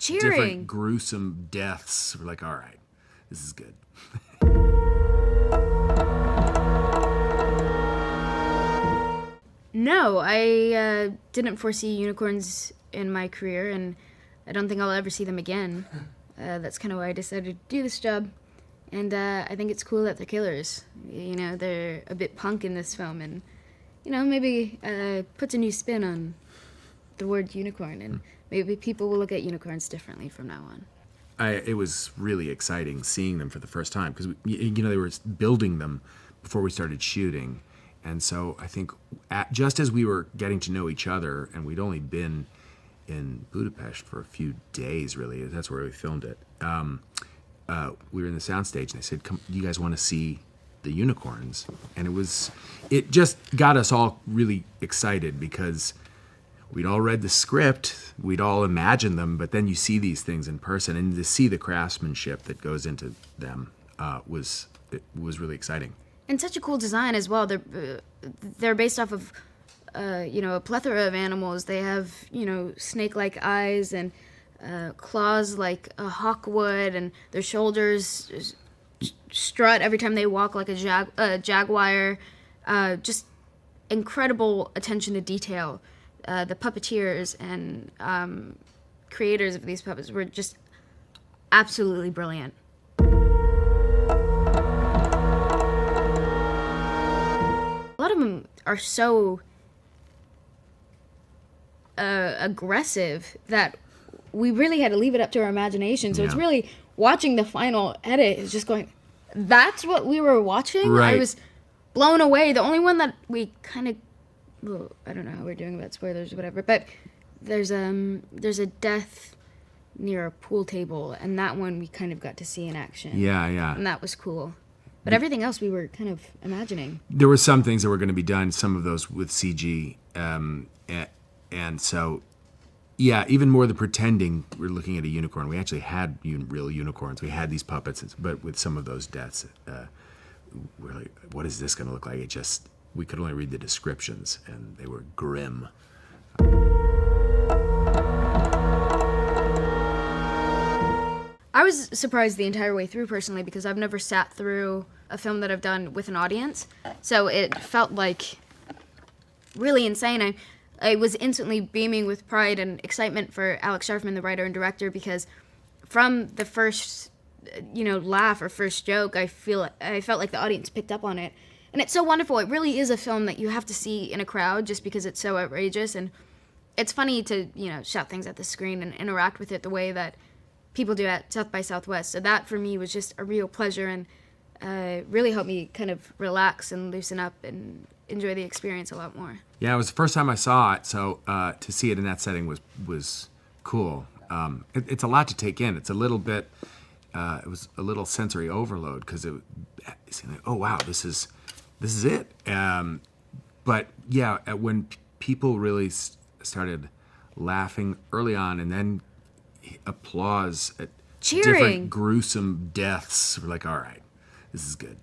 different gruesome deaths. We're like, all right, this is good. No, I didn't foresee unicorns in my career, and I don't think I'll ever see them again. That's kind of why I decided to do this job. And I think it's cool that they're killers. You know, they're a bit punk in this film, and, you know, maybe puts a new spin on the word unicorn, and maybe people will look at unicorns differently from now on. It was really exciting seeing them for the first time, because, you know, they were building them before we started shooting. And so I think just as we were getting to know each other, and we'd only been in Budapest for a few days, really, that's where we filmed it, we were in the soundstage, and they said, "Come, you guys want to see the unicorns?" And it just got us all really excited, because we'd all read the script, we'd all imagined them, but then you see these things in person, and to see the craftsmanship that goes into them was really exciting. And such a cool design as well. They're based off of, you know, a plethora of animals. They have, you know, snake-like eyes and claws like a hawk would, and their shoulders strut every time they walk like a jaguar. Just incredible attention to detail. The puppeteers and creators of these puppets were just absolutely brilliant. A lot of them are so aggressive that we really had to leave it up to our imagination. So it's really, watching the final edit is just going, that's what we were watching? Right. I was blown away. The only one that we kind of, well, I don't know how we're doing about spoilers or whatever, but there's a death near a pool table, and that one we kind of got to see in action. Yeah, yeah. And that was cool. But everything else we were kind of imagining. There were some things that were going to be done, some of those with CG. And so, yeah, even more the pretending we're looking at a unicorn. We actually had real unicorns. We had these puppets, but with some of those deaths, we're like, what is this going to look like? We could only read the descriptions, and they were grim. I was surprised the entire way through, personally, because I've never sat through a film that I've done with an audience. So it felt like really insane. I was instantly beaming with pride and excitement for Alex Sharfman, the writer and director, because from the first, laugh or first joke, I felt like the audience picked up on it. And it's so wonderful. It really is a film that you have to see in a crowd just because it's so outrageous. And it's funny to, shout things at the screen and interact with it the way that people do at South by Southwest. So that, for me, was just a real pleasure and really helped me kind of relax and loosen up and enjoy the experience a lot more. Yeah, it was the first time I saw it, so to see it in that setting was cool. It's a lot to take in. It's a little bit, it was a little sensory overload, because it's like, oh wow, this is it. But yeah, when people really started laughing early on, and then applause at cheering, different gruesome deaths, we're like, all right, this is good.